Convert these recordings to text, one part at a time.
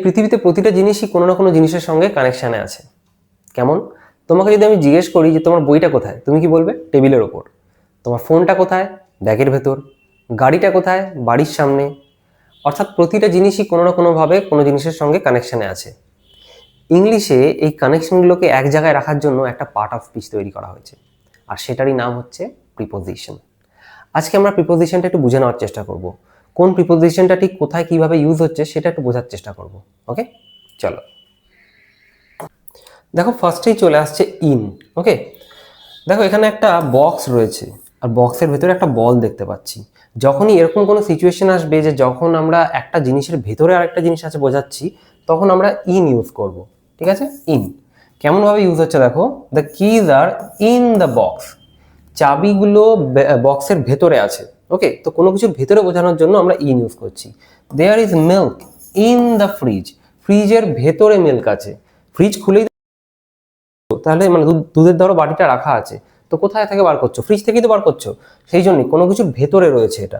পৃথিবীতে প্রতিটা জিনিসই কোনো না কোনো জিনিসের সঙ্গে কানেকশানে আছে। কেমন? তোমাকে যদি আমি জিজ্ঞেস করি যে তোমার বইটা কোথায়, তুমি কি বলবে? টেবিলের ওপর। তোমার ফোনটা কোথায়? ব্যাগের ভেতর। গাড়িটা কোথায়? বাড়ির সামনে। অর্থাৎ প্রতিটা জিনিসই কোনো না কোনোভাবে কোনো জিনিসের সঙ্গে কানেকশানে আছে। ইংলিশে এই কানেকশনগুলোকে এক জায়গায় রাখার জন্য একটা পার্ট অফ স্পিচ তৈরি করা হয়েছে, আর সেটারই নাম হচ্ছে প্রিপোজিশন। আজকে আমরা প্রিপোজিশনটা একটু বুঝে নেওয়ার চেষ্টা করব। কোন প্রিপোজিশনটা ঠিক কোথায় কিভাবে ইউজ হচ্ছে সেটা একটু বোঝার চেষ্টা করব। ওকে, চলো। দেখো ফার্স্টেই চলে আসছে ইন। ওকে, দেখো এখানে একটা বক্স রয়েছে, আর বক্সের ভেতরে একটা বল দেখতে পাচ্ছি। যখনই এরকম কোনো সিচুয়েশন আসবে যে যখন আমরা একটা জিনিসের ভেতরে আরেকটা জিনিস আছে বোঝাচ্ছি, তখন আমরা ইন ইউজ করব। ঠিক আছে, ইন কেমনভাবে ইউজ হচ্ছে দেখো, the keys are in the box. চাবিগুলো বক্সের ভেতরে আছে। ওকে, তো কোনো কিছুর ভেতরে বোঝানোর জন্য আমরা ইন ইউজ করছি। There is milk in the fridge. ফ্রিজের ভেতরে মিল্ক আছে। ফ্রিজ খুলেই তাহলে মানে দুধের ধরো বাটিটা রাখা আছে, তো কোথায় থেকে বার করছো? ফ্রিজ থেকেই তো বার করছো। সেই জন্যই কোনো কিছুর ভেতরে রয়েছে এটা।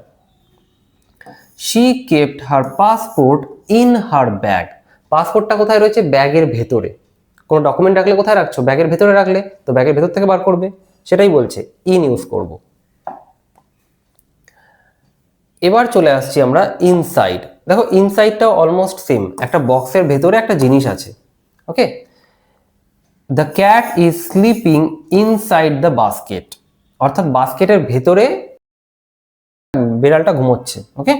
She kept her passport in her bag. পাসপোর্টটা কোথায় রয়েছে? ব্যাগের ভেতরে। কোনো ডকুমেন্ট রাখলে কোথায় রাখছো? ব্যাগের ভেতরে রাখলে, তো ব্যাগের ভেতর থেকে বার করবে, সেটাই বলছে ইন ইউজ করব। এবার চলে আসছি আমরা ইনসাইড। দেখো ইনসাইডটাও অলমোস্ট সেম, একটা বক্সের ভেতরে একটা জিনিস আছে। Okay, the cat is sleeping inside the basket. অর্থাৎ বাস্কেটের ভেতরে বিড়ালটা ঘুমোচ্ছে। Okay,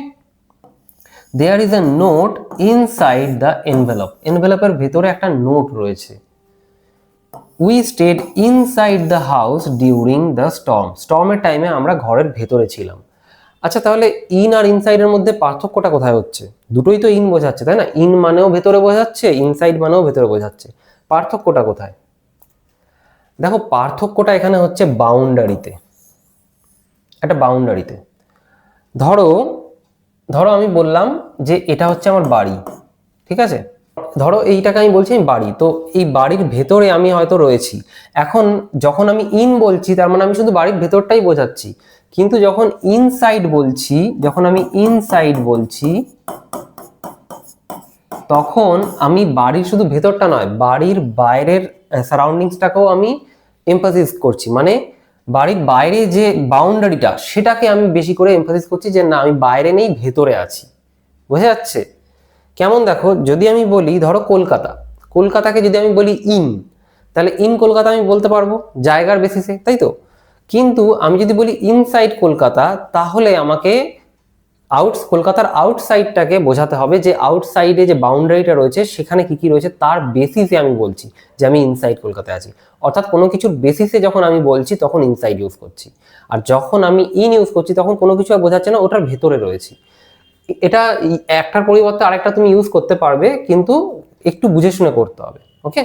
there is a note inside the envelope. এনভেলপের ভেতরে একটা নোট রয়েছে। We stayed inside the house during the storm. স্টর্মের টাইমে আমরা ঘরের ভেতরে ছিলাম। আচ্ছা, তাহলে ইন আর ইনসাইডের মধ্যে পার্থক্যটা কোথায় হচ্ছে? দুটোই তো ইন বোঝাচ্ছে, তাই না? ইন মানেও ভেতরে বোঝাচ্ছে, ইনসাইড মানেও ভেতরে বোঝাচ্ছে। পার্থক্যটা কোথায়? দেখো পার্থক্যটা এখানে হচ্ছে বাউন্ডারিতে। একটা বাউন্ডারিতে ধরো ধরো আমি বললাম যে এটা হচ্ছে আমার বাড়ি। ঠিক আছে, ধরো এইটাকে আমি বলছি আমি বাড়ি, তো এই বাড়ির ভেতরে আমি হয়তো রয়েছি। এখন যখন আমি ইন বলছি তার মানে আমি শুধু বাড়ির ভেতরটাই বোঝাচ্ছি। কিন্তু যখন ইনসাইড বলছি, যখন আমি ইনসাইড বলছি, তখন আমি বাড়ির শুধু ভেতরটা নয়, বাড়ির বাইরের সারাউন্ডিংসটাকেও আমি এমফাসিস করছি। মানে বাড়ির বাইরে যে বাউন্ডারিটা, সেটাকে আমি বেশি করে এমফাসিস করছি যে না, আমি বাইরে নেই, ভেতরে আছি। বোঝা যাচ্ছে? কেমন দেখো, যদি আমি বলি ধরো কলকাতা, কলকাতাকে যদি আমি বলি ইন, তাহলে ইন কলকাতা আমি বলতে পারবো জায়গার বেসিসে, তাই তো? কিন্তু আমি যদি বলি ইনসাইড কলকাতা, তাহলে আমাকে কলকাতার আউটসাইডটাকে বোঝাতে হবে, যে আউটসাইডে যে বাউন্ডারিটা রয়েছে সেখানে কি কি রয়েছে তার বেসিসে আমি বলছি যে আমি ইনসাইড কলকাতায় আছি। অর্থাৎ কোনো কিছুর বেসিসে যখন আমি বলছি তখন ইনসাইড ইউজ করছি, আর যখন আমি ইন ইউজ করছি তখন কোনো কিছু আর বোঝাচ্ছে না, ওটার ভেতরে রয়েছি। এটা একটার পরিবর্তে আরেকটা তুমি ইউজ করতে পারবে, কিন্তু একটু বুঝে শুনে করতে হবে। ওকে,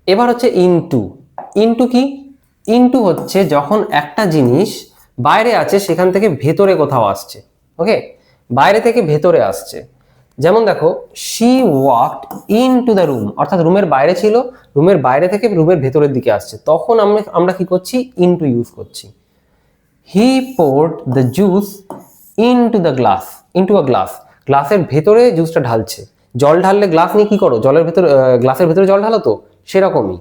এবার হচ্ছে ইনটু। ইনটু কি? ইনটু হচ্ছে যখন একটা জিনিস বাইরে আছে সেখান থেকে ভেতরে কোথাও আসছে। ওকে, বাইরে থেকে ভেতরে আসছে। যেমন দেখো, she walked into the room, অর্থাৎ রুমের বাইরে ছিল, রুমের বাইরে থেকে রুমের ভেতরের দিকে আসছে, তখন আমরা কি করছি? ইনটু ইউজ করছি। হি poured the juice into the glass, into a glass. গ্লাসের ভেতরে জুসটা ঢালছে। জল ঢাললে গ্লাস নিয়ে কি করো? জলের ভেতর, গ্লাসের ভেতরে জল ঢালো, তো সেরকমই।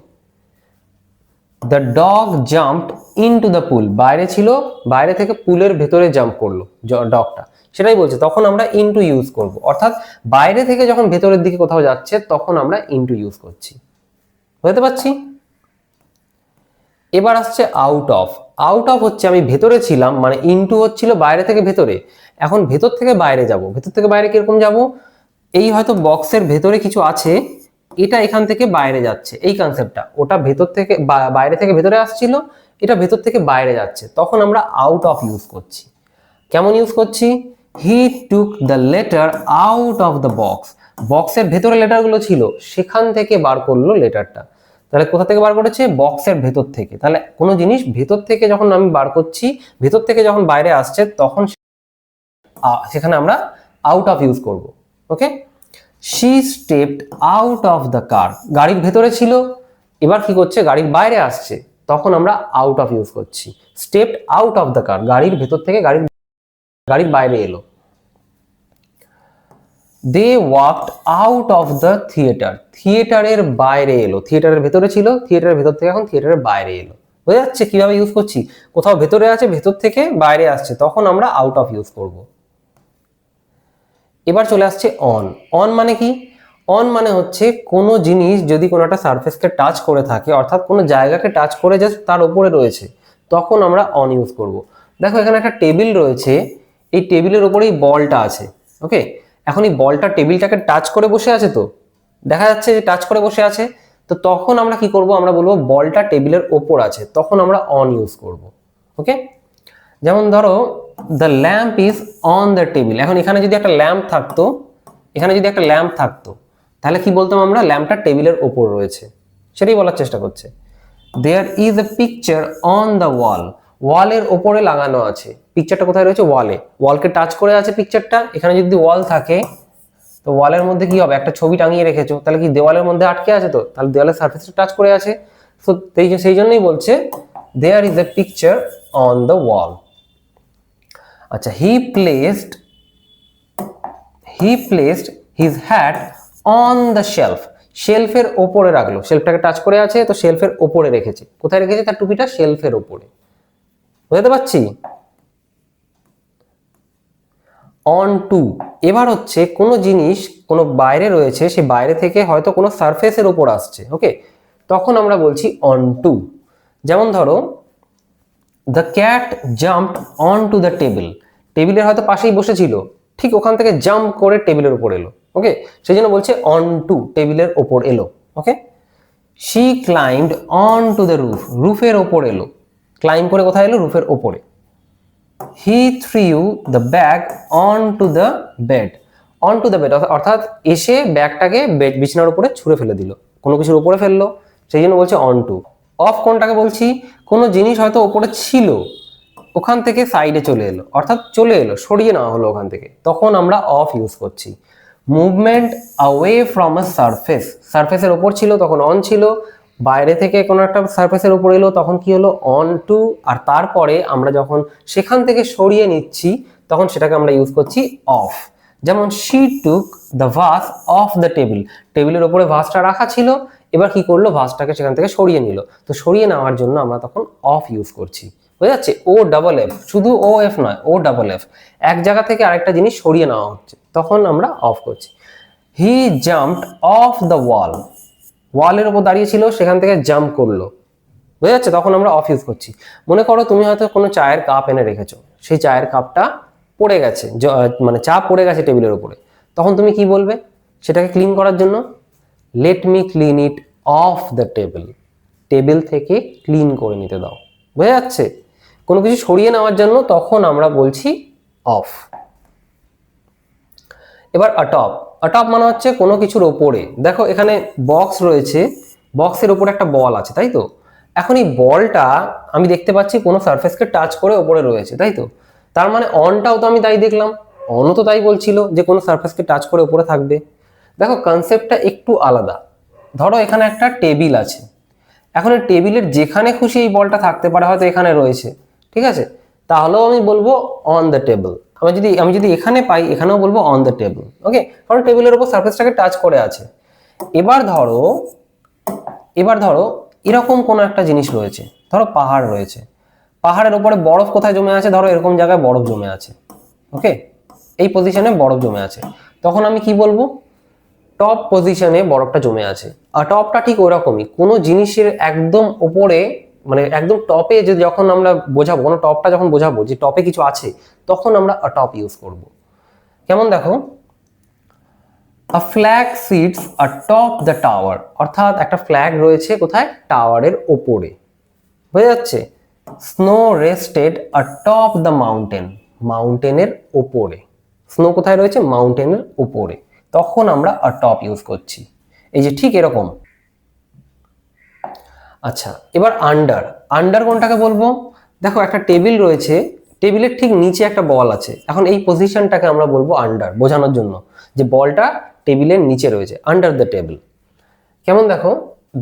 The dog jumped into the pool, বাইরে ছিল, বাইরে থেকে পুলের ভেতরে জাম্প করলো ডগটা, সেটাই বলছে তখন আমরা ইনটু ইউজ করব। অর্থাৎ বাইরে থেকে যখন ভেতরের দিকে কোথাও যাচ্ছে তখন আমরা ইনটু ইউজ করছি। বুঝতে পারছি? এবার আসছে আউট অফ। আউট অফ হচ্ছে আমি ভেতরে ছিলাম, মানে ইনটু হচ্ছিল বাইরে থেকে ভেতরে, এখন ভেতর থেকে বাইরে যাব। ভেতর থেকে বাইরে কিরকম যাব? এই হয়তো বক্সের ভেতরে কিছু আছে, এটা এখান থেকে বাইরে যাচ্ছে, এই কনসেপ্টটা। ওটা ভেতর থেকে বাইরে থেকে ভেতরে আসছিল, এটা ভেতর থেকে বাইরে যাচ্ছে, তখন আমরা আউট অফ ইউজ করছি। কেমন ইউজ করছি? He took the letter out of the box. বক্সের ভেতরে লেটারগুলো ছিল, সেখান থেকে বার করলো লেটারটা। তাহলে কোথা থেকে বার করেছে? বক্সের ভেতর থেকে। তাহলে কোনো জিনিস ভেতর থেকে যখন আমি বার করছি, ভেতর থেকে যখন বাইরে আসছে, তখন সেখানে আমরা আউট অফ ইউজ করব। Okay, she stepped out of the car. গাড়ির ভেতরে ছিল, এবার কি করছে? গাড়ির বাইরে আসছে, তখন আমরা আউট অফ ইউজ করছি। Stepped out of the car, গাড়ির ভেতর থেকে গাড়ির বাইরে এলো। They walked out of the theatre, থিয়েটারের বাইরে এলো, থিয়েটারের ভেতরে ছিল, থিয়েটারের ভেতর থেকে এখন থিয়েটারের বাইরে এলো। বোঝা যাচ্ছে কিভাবে ইউজ করছি? কোথাও ভেতরে আছে, ভেতর থেকে বাইরে আসছে, তখন আমরা আউট অফ ইউজ করব। এবার চলে আসছে অন। অন মানে কি? অন মানে হচ্ছে কোনো জিনিস যদি কোনো একটা সারফেসকে টাচ করে থাকে, অর্থাৎ কোনো জায়গাকে টাচ করে জাস্ট তার উপরে রয়েছে, তখন আমরা অন ইউজ করব। দেখো এখানে একটা টেবিল রয়েছে, এই টেবিলের উপরেই বলটা আছে। ওকে, এখন এই বলটা টেবিলটাকে টাচ করে বসে আছে, তো দেখা যাচ্ছে যে টাচ করে বসে আছে, তো তখন আমরা কি করব? আমরা বলবো বলটা টেবিলের ওপর আছে, তখন আমরা অন ইউজ করব। ওকে, যেমন ধরো the lamp is on the table. এখন এখানে যদি একটা ল্যাম্প থাকতো, এখানে যদি একটা ল্যাম্প থাকতো, তাহলে কি বলতাম আমরা? ল্যাম্পটা টেবিলের ওপর রয়েছে, সেটাই বলার চেষ্টা করছে। There is a picture on the wall, ওয়ালের ওপরে লাগানো আছে। পিকচারটা কোথায় রয়েছে? ওয়ালে, ওয়ালকে টাচ করে আছে পিকচারটা। এখানে যদি ওয়াল থাকে, তো ওয়ালের মধ্যে কি হবে? একটা ছবি টাঙিয়ে রেখেছো, তাহলে কি দেওয়ালের মধ্যে আটকে আছে? তো তাহলে দেওয়ালের সারফেসটা টাচ করে আছে, তো সেই জন্যই বলছে there is a picture on the wall. আচ্ছা, he placed his hat on the shelf, শেলফের ওপরে রাখলো, শেলফটাকে টাচ করে আছে, তো শেলফের ওপরে রেখেছে। কোথায় রেখেছে তার টুপিটা? শেলফের ওপরে। বুঝতে পারছি? অন টু, এবার হচ্ছে কোনো জিনিস কোনো বাইরে রয়েছে, সে বাইরে থেকে হয়তো কোনো সারফেসের ওপর আসছে। ওকে, তখন আমরা বলছি অন টু। যেমন ধরো the cat jumped on two the table, টেবিলের হয়তো পাশেই বসেছিল, ঠিক ওখান থেকে জাম্প করে টেবিলের উপর এলো। ওকে, সেই জন্য বলছে অন টু, টেবিলের ওপর এলো। Okay, she climbed on two the roof, রুফের ওপর এলো, ক্লাইম্ব করে কোথায় এলো? রুফের ওপরে। He threw the bag on two the bed, on two the bed অর্থাৎ এসে ব্যাগটাকে বিছানার উপরে ছুঁড়ে ফেলে দিল, কোনো কিছুর উপরে ফেললো, সেই জন্য বলছে অন টু। অফ কোনটাকে বলছি? কোনো জিনিস হয়তো ওপরে ছিল, ওখান থেকে সাইডে চলে এলো, অর্থাৎ চলে এলো, সরিয়ে নেওয়া হলো ওখান থেকে, তখন আমরা অফ ইউজ করছি। Movement away from a surface, সারফেসের ওপর ছিল তখন অন ছিল, বাইরে থেকে কোনো একটা সারফেসের উপর এলো, তখন কি হলো? On two. আর তারপরে আমরা যখন সেখান থেকে সরিয়ে নিচ্ছি, তখন সেটাকে আমরা ইউজ করছি অফ। যেমন she took the vase off the table, টেবিলের উপরে ভাসটা রাখা ছিল, এবার কি করলো? ভাসটাকে সেখান থেকে সরিয়ে নিল, তো সরিয়ে নেওয়ার জন্য আমরা তখন অফ ইউজ করছি। বুঝা যাচ্ছে? ও ডাবল এফ, শুধু ও এফ নয়, ও ডাবল এফ, এক জায়গা থেকে আরেকটা জিনিস সরিয়ে নেওয়া হচ্ছে, তখন আমরা অফ করছি। He jumped of the wall, ওয়ালের উপর দাঁড়িয়ে ছিল, সেখান থেকে জাম্প করলো। বুঝা যাচ্ছে? তখন আমরা অফ ইউজ করছি। মনে করো তুমি হয়তো কোনো চায়ের কাপ এনে রেখেছো, সেই চায়ের কাপটা পড়ে গেছে, মানে চা পড়ে গেছে টেবিলের উপরে, তখন তুমি কি বলবে সেটাকে ক্লিন করার জন্য? Let me clean it off the table, table থেকে ক্লিন করে নিতে দাও। বোঝা যাচ্ছে? কোনো কিছু সরিয়ে নেওয়ার জন্য তখন আমরা বলছি অফ। এবার আটপ, আটপ মানে হচ্ছে কোনো কিছুর ওপরে। দেখো এখানে বক্স রয়েছে, বক্সের ওপরে একটা বল আছে, তাই তো? এখন এই বলটা আমি দেখতে পাচ্ছি কোনো সারফেসকে টাচ করে ওপরে রয়েছে, তাই তো? তার মানে অনটাও তো আমি তাই দেখলাম, অনও তো তাই বলছিল যে কোনো সারফেসকে টাচ করে ওপরে থাকবে। দেখো কনসেপ্টটা একটু আলাদা। ধরো এখানে একটা টেবিল আছে, এখন এই টেবিলের যেখানে খুশি এই বলটা থাকতে পারে, হয়তো এখানে রয়েছে, ঠিক আছে, তাহলেও আমি বলবো অন দ্য টেবিল। আমি যদি এখানে পাই, এখানেও বলবো অন দ্য টেবিল। ওকে, কারণ টেবিলের উপর সারফেসটাকে টাচ করে আছে। এবার ধরো এরকম কোনো একটা জিনিস রয়েছে, ধরো পাহাড় রয়েছে, পাহাড়ের উপরে বরফ কোথায় জমে আছে? ধরো এরকম জায়গায় বরফ জমে আছে। ওকে, এই পজিশনে বরফ জমে আছে, তখন আমি কি বলবো? টপ পজিশনে বরফটা জমে আছে। আর টপটা ঠিক ওরকমই, কোনো জিনিসের একদম উপরে, মানে একদম টপে যে যখন আমরা বোঝাবো, কোনো টপটা যখন বোঝাবো যে টপে কিছু আছে, তখন আমরা টপ ইউজ করব। কেমন দেখো, a flag sits atop the tower, অর্থাৎ একটা ফ্ল্যাগ রয়েছে কোথায়? টাওয়ারের ওপরে। বোঝা যাচ্ছে? Snow rested atop the mountain, মাউন্টেনের ওপরে। স্নো কোথায় রয়েছে? মাউন্টেনের ওপরে, তখন আমরা atop ইউজ করছি। এই যে ঠিক এরকম। আচ্ছা, এবার আন্ডার, আন্ডার কোনটাকে বলবো? দেখো একটা টেবিল রয়েছে, টেবিলের ঠিক নিচে একটা বল আছে, এখন এই পজিশনটাকে আমরা বলবো আন্ডার, বোঝানোর জন্য যে বলটা টেবিলের নিচে রয়েছে, আন্ডার দ্য টেবিল। কেমন দেখো,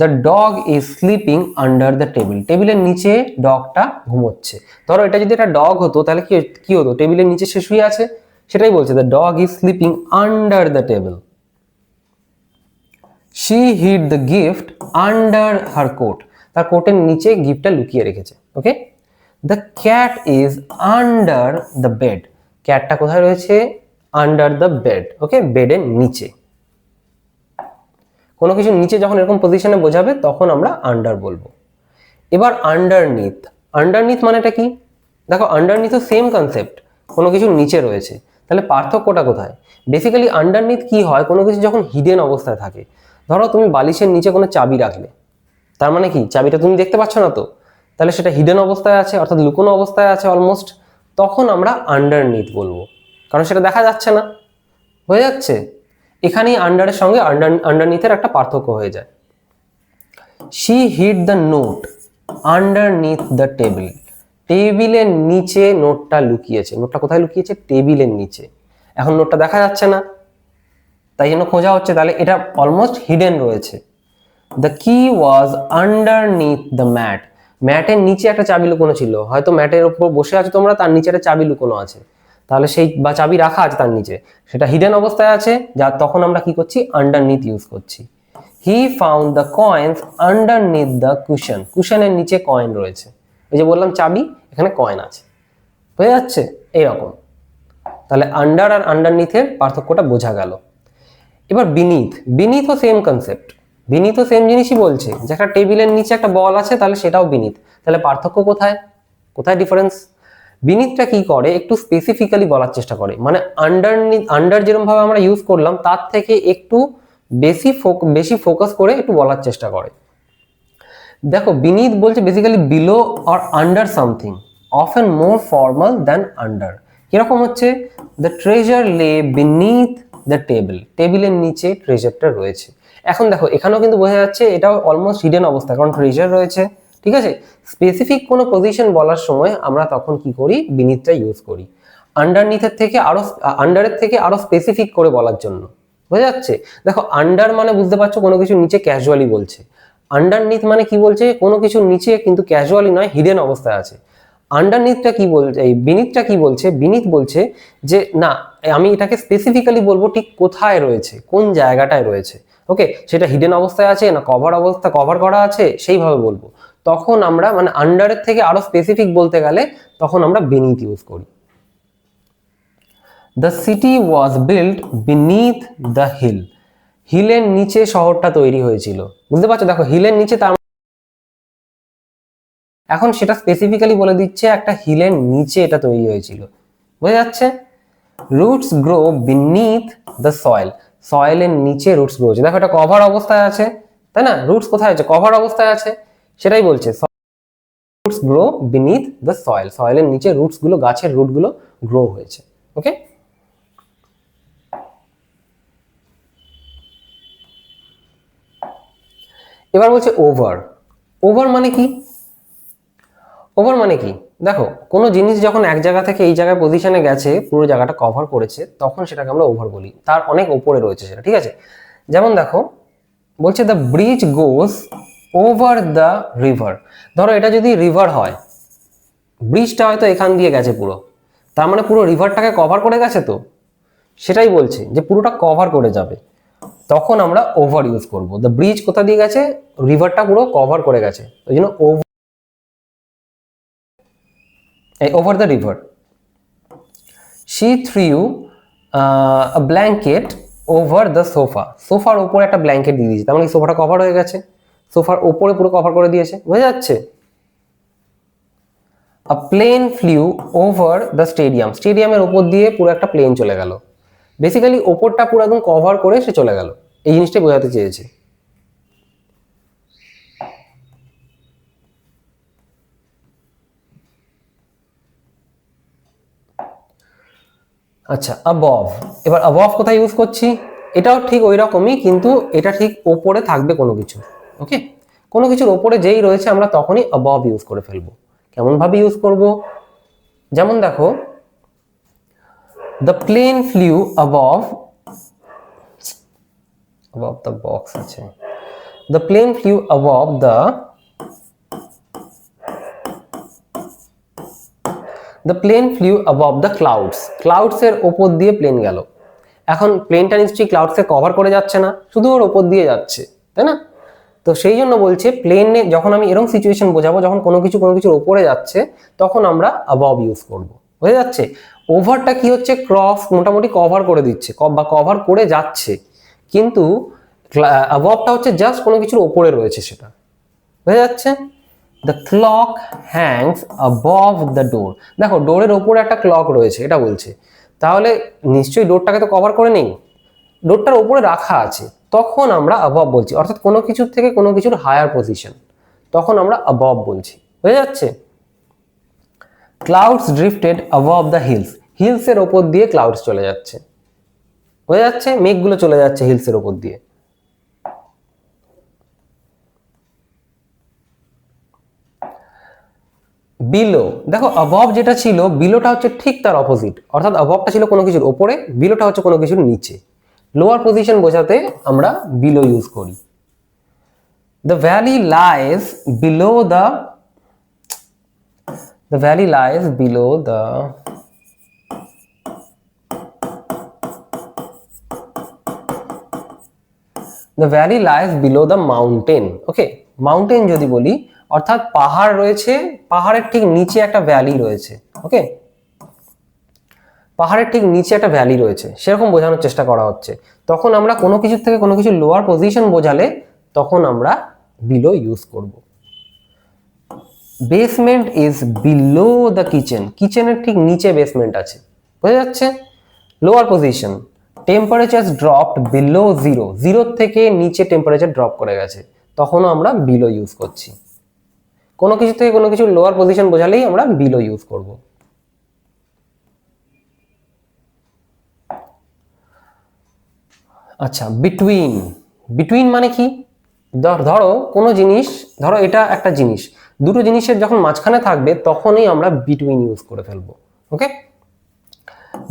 the dog is sleeping under the table, টেবিলের নিচে ডগটা ঘুমোচ্ছে। ধরো এটা যদি একটা ডগ হতো, তাহলে কি হতো? টেবিলের নিচে সে শুয়ে আছে, সেটাই বলছে, the dog is sleeping under the table. She hid the gift under her coat, তার কোটের নিচে গিফটটা লুকিয়ে রেখেছে। Okay, the cat is under the bed, ক্যাটটা কোথায় রয়েছে? Under the bed. ওকে, বেডের নিচে। কোনো কিছু নিচে যখন এরকম পজিশনে বোঝাবে তখন আমরা আন্ডার বলবো। এবার আন্ডারনিথ, আন্ডারনিথ মানেটা কি? দেখো আন্ডারনিথও সেম কনসেপ্ট, কোনো কিছু নিচে রয়েছে। তাহলে পার্থক্যটা কোথায়? বেসিক্যালি আন্ডারনিথ কি হয়, কোনো কিছু যখন হিডেন অবস্থায় থাকে, ধরো তুমি বালিশের নিচে কোনো চাবি রাখলে, তার মানে কি চাবিটা তুমি দেখতে পাচ্ছ না তো, তাহলে সেটা হিডেন অবস্থায় আছে, অর্থাৎ লুকোনো অবস্থায় আছে অলমোস্ট, তখন আমরা আন্ডারনিথ বলবো, কারণ সেটা দেখা যাচ্ছে না। হয়ে যাচ্ছে, এখানেই আন্ডারের সঙ্গে আন্ডারনিথের একটা পার্থক্য হয়ে যায়। She hid the note underneath the table, টেবিলের নিচে নোটটা লুকিয়েছে। নোটটা কোথায় লুকিয়েছে? টেবিলের নিচে। এখন নোটটা দেখা যাচ্ছে না, তাই জন্য খোঁজা হচ্ছে, তাহলে এটা অলমোস্ট হিডেন রয়েছে। দ্য কি ওয়াজ আন্ডারনিথ দ্য ম্যাট, ম্যাটের নিচে একটা চাবি লুকোনো ছিল, হয়তো ম্যাটের উপর বসে আছো তোমরা, তার নিচে একটা চাবি লুকোনো আছে, তাহলে সেই বা চাবি রাখা আছে তার নিচে, সেটা হিডেন অবস্থায় আছে, যা তখন আমরা কি করছি? আন্ডারনিথ ইউজ করছি। He found the coins underneath the cushion, কুশনের নিচে কয়েন রয়েছে। ওই যে বললাম চাবি, এখানে কয়েন আছে। হয়ে যাচ্ছে এইরকম। তাহলে আন্ডার আর আন্ডারনিথের পার্থক্যটা বোঝা গেল। এবার বিনিথ, বিনিথও সেম কনসেপ্ট, বিনিথও সেম জিনিসই বলছে যে একটা টেবিলের নিচে একটা বল আছে, তাহলে সেটাও বিনিথ। তাহলে পার্থক্য কোথায়? কোথায় ডিফারেন্স? বিনিথটা কি করে? একটু স্পেসিফিক্যালি বলার চেষ্টা করে, মানে আন্ডারনিথ, আন্ডার যেরকম ভাবে আমরা ইউজ করলাম তার থেকে একটু বেশি ফোকাস করে একটু বলার চেষ্টা করে। দেখো বিনিথ বলছে basically below or under something, often more formal than under. কিরকম হচ্ছে? দ্য ট্রেজার লে বিনিথ দ্য টেবিল, টেবিলের নিচে ট্রেজারটা রয়েছে। এখন দেখো এখানেও কিন্তু বোঝা যাচ্ছে এটাও অলমোস্ট হিডেন অবস্থা, কারণ ট্রেজার রয়েছে। ঠিক আছে, স্পেসিফিক কোনো পজিশন বলার সময় আমরা তখন কি করি? বিনিথটা ইউজ করি, আন্ডারনিথের থেকে আরো, আন্ডারের থেকে আরো স্পেসিফিক করে বলার জন্য। বোঝা যাচ্ছে? দেখো আন্ডার মানে বুঝতে পারছো কোনো কিছু নিচে ক্যাজুয়ালি বলছে, আন্ডারনিথ মানে কি বলছে? কোনো কিছু নিচে কিন্তু ক্যাজুয়ালি নয়, হিডেন অবস্থায় আছে। আন্ডারনিথটা কি বলছে, এই বিনিথটা কি বলছে? বিনিথ বলছে যে না, আমি এটাকে স্পেসিফিক্যালি বলবো ঠিক কোথায় রয়েছে, কোন জায়গাটায় রয়েছে। ওকে, সেটা হিডেন অবস্থায় আছে না কভার করা আছে, সেইভাবে বলবো। তখন আমরা মানে আন্ডারের থেকে আরো স্পেসিফিক বলতে গেলে তখন আমরা বিনিথ ইউজ করি। The city was built beneath the hill, হিলের নিচে শহরটা তৈরি হয়েছিল। বুঝতে পারছো? দেখো হিলের নিচে, তার এখন সেটা স্পেসিফিক্যালি বলে দিচ্ছে একটা হিলের নিচে এটা তৈরি হয়েছিল। বোঝা যাচ্ছে? Roots grow beneath the soil, সয়েলের নিচে রুটস গ্রো হচ্ছে। দেখো এটা কভার অবস্থায় আছে, তাই না? রুটস কোথায় আছে? কভার অবস্থায় আছে, সেটাই বলছে roots grow beneath the soil, সয়েলের নিচে রুটস গুলো, গাছের রুট গুলো গ্রো হয়েছে। ওকে, এবার বলছে ওভার। ওভার মানে কি? ওভার মানে কি? দেখো কোনো জিনিস যখন এক জায়গা থেকে এই জায়গায় পজিশনে গেছে, পুরো জায়গাটা কভার করেছে, তখন সেটাকে আমরা ওভার বলি, তার অনেক উপরে রয়েছে সেটা। ঠিক আছে, যেমন দেখো বলছে the bridge goes over the river. ধরো এটা যদি রিভার হয়, ব্রিজটা হয়তো এখান দিয়ে গেছে পুরো, তার মানে পুরো রিভারটাকে কভার করে গেছে, তো সেটাই বলছে যে পুরোটা কভার করে যাবে, তখন আমরা ওভার ইউজ করব। দ্য ব্রিজ কোথা দিয়ে গেছে? রিভারটা পুরো কভার করে গেছে, ওই জন্য over the river. She threw a blanket over the sofa, সোফার উপরে একটা ব্ল্যাঙ্কেট দিয়ে দিয়েছে, তার মানে সোফাটা কভার হয়ে গেছে, সোফার উপরে পুরো কভার করে দিয়েছে। বোঝা যাচ্ছে? A plane flew over the stadium, স্টেডিয়ামের উপর দিয়ে পুরো একটা প্লেন চলে গেল। বেসিক্যালি ওপরটা পুরো একদম কভার করে সে চলে গেল, এই জিনিসটাই বোঝাতে চেয়েছে। আচ্ছা, অ্যাবভ। এবার অ্যাবভ কোথায় ইউজ করছি? এটাও ঠিক ওই রকমই, কিন্তু এটা ঠিক ওপরে থাকবে কোনো কিছু। ওকে, কোনো কিছুর ওপরে যেই রয়েছে আমরা তখনই অ্যাবভ ইউজ করে ফেলবো। কেমন ভাবে ইউজ করব? যেমন দেখো the plane flew above the box আছে, the plane flew the plane flew above the clouds, ক্লাউডসের ওপর দিয়ে প্লেন গেল। এখন প্লেনটা নিশ্চয়ই ক্লাউডসকে কভার করে যাচ্ছে না, শুধু ওর ওপর দিয়ে যাচ্ছে, তাই না? তো সেই জন্য বলছে প্লেনে যখন আমি এরকম সিচুয়েশন বোঝাবো যখন কোনো কিছুর ওপরে যাচ্ছে, তখন আমরা অ্যাবভ ইউজ করব। বুঝে যাচ্ছে? ওভারটা কি হচ্ছে, ক্রস মোটামুটি কভার করে দিচ্ছে বা কভার করে যাচ্ছে, কিন্তু অ্যাবভটা হচ্ছে জাস্ট কোনো কিছুর ওপরে রয়েছে সেটা। বুঝে যাচ্ছে? The clock Hanks above the door, দেখো ডোরের ওপরে একটা ক্লক রয়েছে এটা বলছে, তাহলে নিশ্চয়ই ডোরটাকে তো কভার করে নেই, ডোরটার উপরে রাখা আছে, তখন আমরা অ্যাবভ বলছি, অর্থাৎ কোনো কিছুর থেকে কোনো কিছুর হায়ার পজিশন, তখন আমরা অ্যাবভ বলছি। বুঝে যাচ্ছে? ক্লাউডস ড্রিফটেড অ্যাবভ দ্য হিলস, হিলসের ওপর দিয়ে ক্লাউডস চলে যাচ্ছে। বুঝে যাচ্ছে? মেঘগুলো চলে যাচ্ছে হিলসের ওপর দিয়ে। বিলো, দেখো অ্যাবভ যেটা ছিল বিলোটা হচ্ছে ঠিক তার অপোজিট, অর্থাৎ অ্যাবভটা ছিল কোনো কিছুর ওপরে, বিলোটা হচ্ছে কোনো কিছুর নিচে। লোয়ার পজিশন বোঝাতে আমরা বিলো ইউজ করি। The valley lies below the valley lies below the valley lies below the mountain. Okay, mountain যদি বলি অর্থাৎ পাহাড় রয়েছে, পাহাড়ের ঠিক নিচে একটা ভ্যালি রয়েছে। ওকে, পাহাড়ের ঠিক নিচে একটা ভ্যালি রয়েছে সেরকম বোঝানোর চেষ্টা করা হচ্ছে। তখন আমরা কোনো কিছুর থেকে কোনো কিছু লোয়ার পজিশন বোঝালে তখন আমরা বিলো ইউজ করব। Basement is below the kitchen, কিচেনের ঠিক নিচে বেসমেন্ট আছে। বোঝা যাচ্ছে? Lower position. Temperature dropped below zero, জিরোর থেকে নিচে টেম্পারেচার ড্রপ করে গেছে, তখনও আমরা বিলো ইউজ করছি। কোনো কিছু থেকে কোনো কিছু লোয়ার পজিশন বোঝালেই আমরা বিলো ইউজ করব। আচ্ছা, বিটুইন, বিটুইন মানে কি? ধরো কোনো জিনিস, ধরো এটা একটা জিনিস, দুটো জিনিসের যখন মাঝখানে থাকবে তখনই আমরা বিটুইন ইউজ করে ফেলবো। Okay,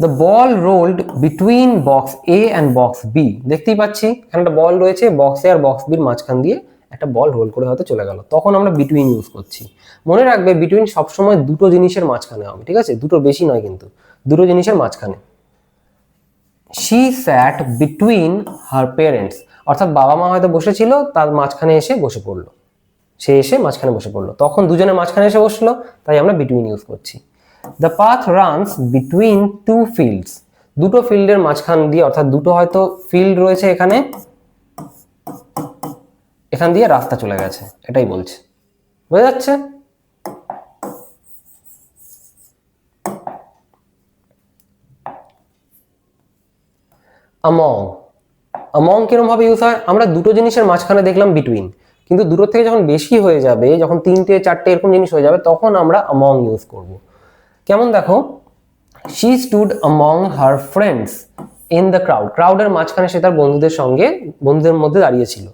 the ball rolled between box A and box B, দেখতেই পাচ্ছি এখানে একটা বল রয়েছে, বক্স এ আর বক্স বির মাঝখান দিয়ে একটা বল রোল করে হয়তো চলে গেল, তখন আমরা বিটুইন ইউজ করছি। মনে রাখবে বিটুইন সবসময় দুটো জিনিসের মাঝখানে হবে, ঠিক আছে? দুটোর বেশি নয়, কিন্তু দুটো জিনিসের মাঝখানে। She sat between her parents, অর্থাৎ বাবা মা হয়তো বসেছিল, তার মাঝখানে এসে বসে পড়লো, সে এসে মাঝখানে বসে পড়লো, তখন দুজনের মাঝখানে এসে বসলো, তাই আমরা বিটুইন ইউজ করছি। The path runs between two fields, দুটো ফিল্ডের মাঝখান দিয়ে, অর্থাৎ দুটো হয়তো ফিল্ড রয়েছে এখানে, এখান দিয়ে রাস্তা চলে গেছে, এটাই বলছে। বোঝা যাচ্ছে? among, among কিরকম ভাবে ইউজ হয়? আমরা দুটো জিনিসের মাঝখানে দেখলাম বিটুইন, কিন্তু দুটো থেকে যখন বেশি হয়ে যাবে, যখন তিনটে চারটে এরকম জিনিস হয়ে যাবে, তখন আমরা among ইউজ করব। কেমন দেখো, she stood among her friends in the crowd, ক্রাউডের মাঝখানে সে তার বন্ধুদের সঙ্গে, বন্ধুদের মধ্যে দাঁড়িয়েছিল।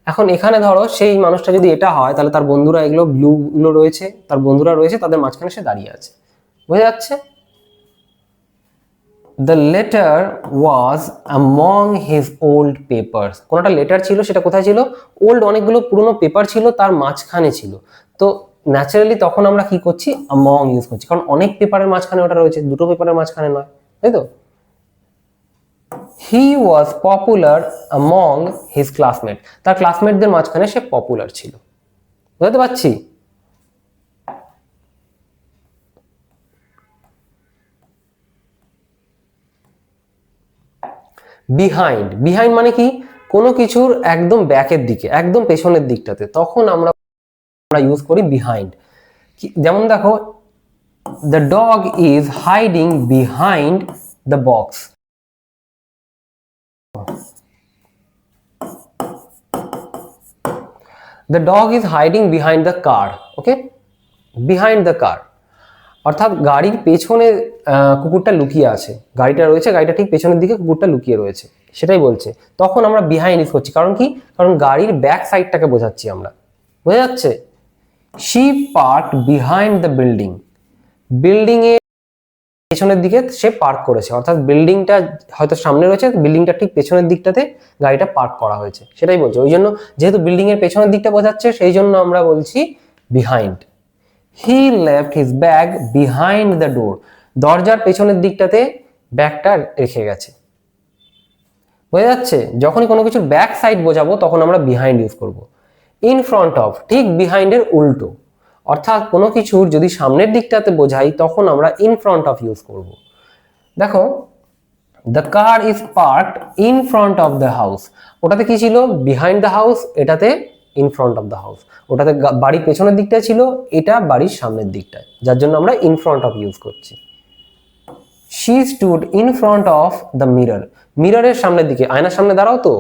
এখন এখানে ধরো সেই মানুষটা যদি এটা হয়, তাহলে তার বন্ধুরা এগুলো ব্লু গুলো রয়েছে, তার বন্ধুরা রয়েছে, তাদের মাঝখানে সে দাঁড়িয়ে আছে। বোঝা যাচ্ছে? The letter was among his old papers, কোনটা লেটার ছিল সেটা কোথায় ছিল? ওল্ড, অনেকগুলো পুরনো পেপার ছিল, তার মাঝখানে ছিল। তো ন্যাচারালি তখন আমরা কি করছি? among ইউজ করছি, কারণ অনেক পেপারের মাঝখানে ওটা রয়েছে, দুটো পেপারের মাঝখানে নয়, তাই তো? he was popular among his classmates, তার ক্লাসমেটদের মাঝখানে সে পপুলার ছিল। বুঝতে পারছি? বিহাইন্ড, বিহাইন্ড মানে কি? কোনো কিছুর একদম ব্যাকের দিকে, একদম পেছনের দিকটাতে, তখন আমরা ইউজ করি বিহাইন্ড। যেমন দেখো, the dog is hiding behind the box, the dog is hiding behind the car. Okay, behind the car অর্থাৎ গাড়ির পেছনে কুকুরটা লুকিয়ে আছে, গাড়িটা রয়েছে, গাড়িটা ঠিক পেছনের দিকে কুকুরটা লুকিয়ে রয়েছে, সেটাই বলছে। তখন আমরা বিহাইন্ড ইউজ করছি, কারণ কি? কারণ গাড়ির ব্যাক সাইডটাকে বোঝাচ্ছি আমরা। বোঝা যাচ্ছে? She parked behind the building, building এর পেছনের দিকে সে পার্ক করেছে, অর্থাৎ বিল্ডিংটা হয়তো সামনে রয়েছে, বিল্ডিংটা ঠিক পেছনের দিকটাতে গাড়িটা পার্ক করা হয়েছে, সেটাই বলছে। ওই জন্য যেহেতু বিল্ডিং এর পেছনের দিকটা বোঝাচ্ছে, সেই জন্য আমরা বলছি behind. He left his bag behind the door, দরজার পেছনের দিকটাতে ব্যাগটা রেখে গেছে। বোঝা যাচ্ছে? যখনই কোনো কিছুর ব্যাক সাইড বোঝাবো তখন আমরা বিহাইন্ড ইউজ করব। ইন ফ্রন্ট অফ ঠিক বিহাইন্ডের উল্টো, অর্থাৎ কোনো কিছুর যদি সামনের দিকটাতে বোঝাই তখন আমরা ইন ফ্রন্ট অফ ইউজ করব। দেখো, the car is parked in front of the house, ওটাতে কি ছিল? বিহাইন্ড দ্য হাউস, এটাতে in front of the house. ওটাতে বাড়ির পেছনের দিকটা ছিল, এটা বাড়ির সামনের দিকটা, যার জন্য আমরা ইন ফ্রন্ট অফ ইউজ করছি। She stood in front of the mirror, মিররের সামনের দিকে, আয়নার সামনে দাঁড়াও তো,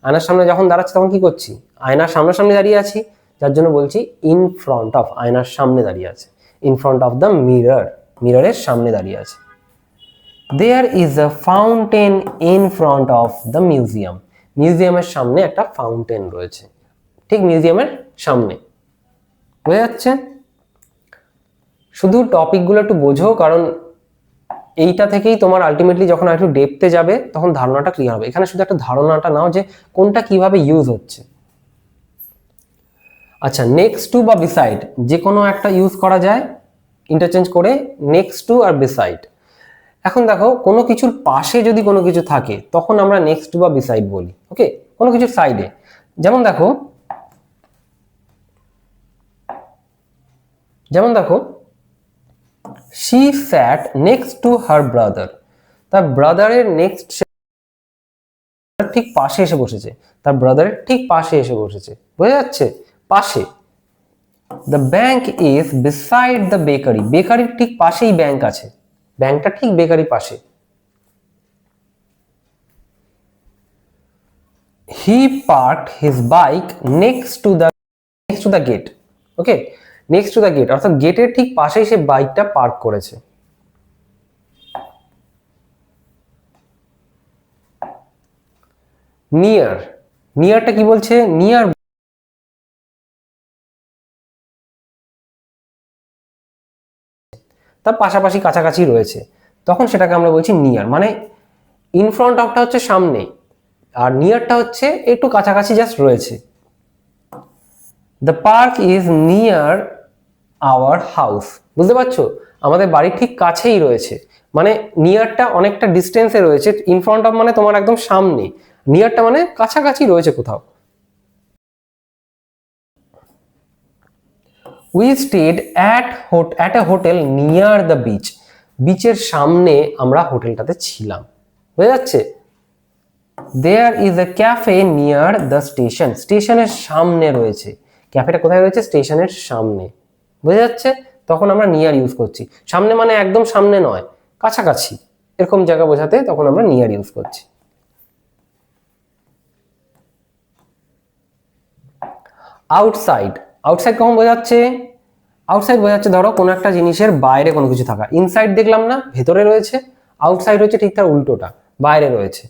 আয়নার সামনে যখন দাঁড়াচ্ছি তখন কি করছি? আয়নার সামনাসামনি দাঁড়িয়ে আছি, যার জন্য বলছি ইন ফ্রন্ট অফ, আয়নার সামনে দাঁড়িয়ে আছে। In front of the mirror, মিররের সামনে দাঁড়িয়ে আছে। There is a fountain in front of the museum, মিউজিয়ামের সামনে একটা ফাউন্টেন রয়েছে, ঠিক মিউজিয়ামের সামনে। বোঝা যাচ্ছে? শুধু টপিকগুলো একটু বোঝো, কারণ এইটা থেকেই তোমার আলটিমেটলি যখন একটু ডেপথে যাবে তখন ধারণাটা ক্লিয়ার হবে। এখানে শুধু একটা ধারণাটা নাও যে কোনটা কিভাবে ইউজ হচ্ছে। আচ্ছা, নেক্সট টু বা বিসাইড যে কোনো একটা ইউজ করা যায় ইন্টারচেঞ্জ করে, নেক্সট টু আর বিসাইড। এখন দেখো, কোনো কিছুর পাশে যদি কোনো কিছু থাকে তখন আমরা নেক্সট টু বা বিসাইড বলি। ওকে, কোনো কিছুর সাইডে, যেমন দেখো, she sat next to her brother, তার ব্রাদারের নেক্সট ঠিক পাশে এসে বসেছে, তার ব্রাদারের ঠিক পাশে এসে বসেছে। বোঝা যাচ্ছে? পাশে। The bank is beside the bakery, বেকারির ঠিক পাশেই ব্যাংক আছে, ব্যাংকটা ঠিক বেকারির পাশে। He parked his bike next to the gate. Okay, next to the gate অর্থাৎ গেটের ঠিক পাশেই সে বাইকটা পার্ক করেছে। নিয়ার, নিয়ারটা কি বলছে? নিয়ার তার পাশাপাশি কাছাকাছি রয়েছে, তখন সেটাকে আমরা বলছি নিয়ার। মানে ইন ফ্রন্ট অফটা হচ্ছে সামনে, আর নিয়ারটা হচ্ছে একটু কাছাকাছি জাস্ট রয়েছে। The park is near our house, বুঝতে পারছো? আমাদের বাড়ির ঠিক কাছেই রয়েছে, মানে নিয়ারটা অনেকটা ডিস্টেন্সে রয়েছে। ইন ফ্রন্ট অফ মানে তোমার একদম সামনে, নিয়ারটা মানে কাছাকাছি রয়েছে কোথাও। We stayed at a hotel near the beach, বিচের সামনে আমরা হোটেলটাতে ছিলাম। বুঝা যাচ্ছে? There is a cafe near the station, স্টেশনের সামনে রয়েছে, ক্যাফেটা কোথায় রয়েছে? স্টেশনের সামনে। বুঝা যাচ্ছে? তখন আমরা নিয়ার ইউজ করছি। সামনে মানে একদম সামনে নয়, কাছাকাছি, এরকম জায়গা বোঝাতে তখন আমরা নিয়ার ইউজ করছি। আউটসাইড, আউটসাইড কখন বোঝাচ্ছে? আউটসাইড বোঝাচ্ছে ধরো কোনো একটা জিনিসের বাইরে কোনো কিছু থাকা। ইনসাইড দেখলাম না, ভেতরে রয়েছে। আউটসাইড হচ্ছে ঠিক তার উল্টোটা, বাইরে রয়েছে।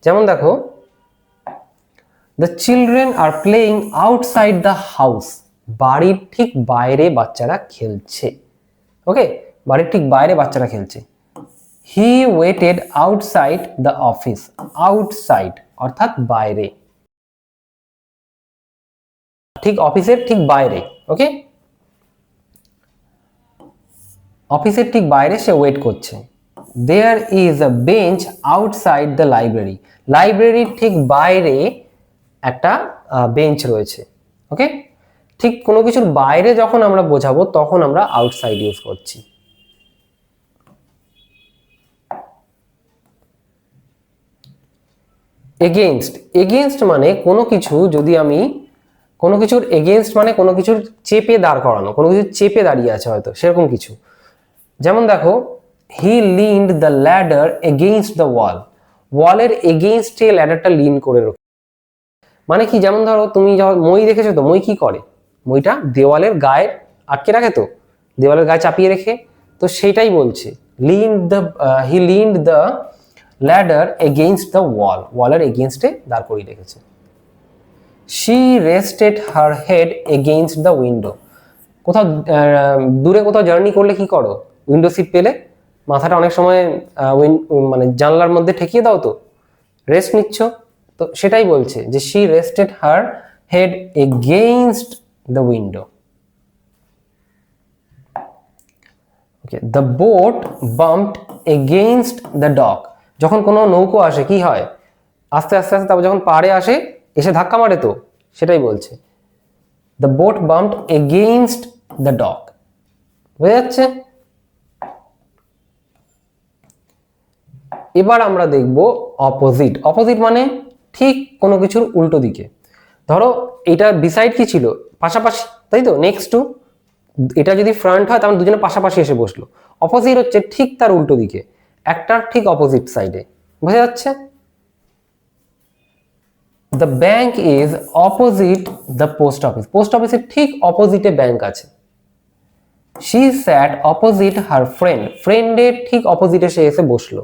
যেমন দেখো, the children are playing outside the house, বাড়ির ঠিক বাইরে বাচ্চারা খেলছে। ওকে, বাড়ির ঠিক বাইরে বাচ্চারা খেলছে। হি weighted outside the office, outside অর্থাৎ বাইরে, ঠিক অফিসের ঠিক বাইরে। ওকে, অফিসের ঠিক বাইরে সে ওয়েট করছে। There is a bench outside the library, লাইব্রেরির ঠিক বাইরে একটা বেঞ্চ রয়েছে। ওকে, ঠিক কোনো কিছুর বাইরে যখন আমরা বোঝাবো তখন আমরা আউটসাইড ইউজ করছি। এগেইনস্ট, এগেইনস্ট মানে কোনো কিছু যদি আমি কোনো কিছুর এগেইনস্ট মানে কোনো কিছুর চেপে দাঁড় করানো, কোনো কিছু চেপে দাঁড়িয়ে আছে হয়তো, সেরকম কিছু। যেমন দেখো, he leaned the ladder against the wall, ওয়ালের এগেইনস্টে ল্যাডারটা লিন করে রাখে। মানে কি? যেমন ধরো তুমি যখন মই দেখেছো তো, মই কি করে? মইটা দেওয়ালের গায়ে আটকে রাখে তো, দেওয়ালের গায়ে চাপিয়ে রেখে, তো সেটাই বলছে। He leaned the ladder against the wall, ওয়ালের এগেইনস্টে দাঁড় করিয়ে রেখেছে। She rested her head against the window, কোথাও দূরে কোথাও জার্নি করলে কি করো? উইন্ডো সিট পেলে মাথাটা অনেক সময় মানে জানলার মধ্যে ঠেকিয়ে দাও তো, রেস্ট নিচ্ছ, তো সেটাই বলছে যে she rested her head against the window. Okay, the boat bumped against the dock. যখন কোনো নৌকো আসে কি হয়, আস্তে আস্তে আস্তে তারপর যখন পাড়ে আসে এসে ধাক্কা মারে, তো সেটাই বলছে the boat bumped against the dock. বুঝা যাচ্ছে? এবার আমরা দেখব অপোজিট। অপোজিট মানে ঠিক কোনো কিছুর উল্টো দিকে। ধরো এটা বিসাইড কি ছিল, পাশাপাশি, তাই তো, নেক্সট টু। এটা যদি ফ্রন্ট হয় তাহলে দুজনে পাশাপাশি এসে বসলো। অপোজিট হচ্ছে ঠিক তার উল্টো দিকে, একটার ঠিক অপোজিট সাইডে। বোঝা যাচ্ছে? The bank is opposite the post office. Post অফিসের ঠিক অপোজিটে ব্যাংক আছে। She sat opposite her friend. ফ্রেন্ডের ঠিক অপোজিটে সে এসে বসলো।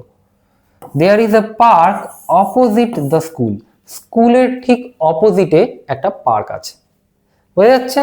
There is a park opposite the school. স্কুলের ঠিক অপোজিটে একটা পার্ক আছে। বোঝা যাচ্ছে?